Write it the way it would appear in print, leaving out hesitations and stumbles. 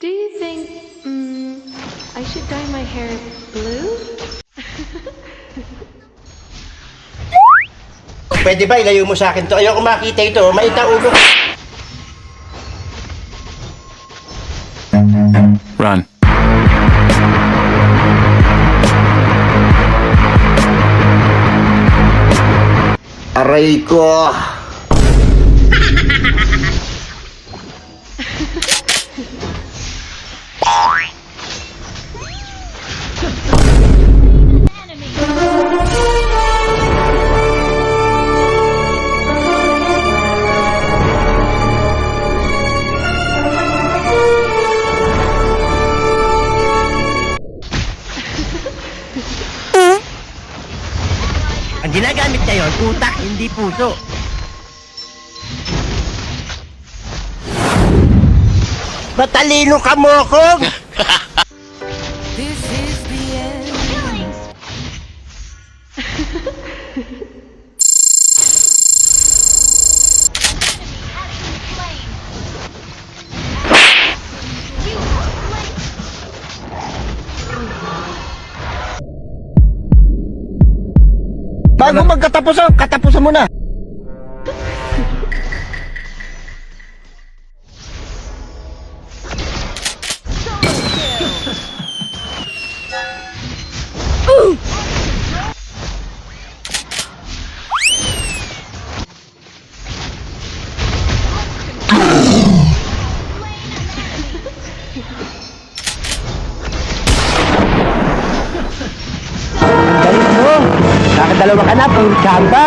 Do you think, I should dye my hair blue? Pwede ba ilayo mo sa akin to? Ayoko makita ito. Maita ulo. Run. Aray ko. Ang ginagamit niya yun, utak, hindi puso. Matalino ka mo ako! This is the end. Bago magkatapusan, katapusan mo na! Ang galing mo! Nakadalawa ka na, puro tsamba!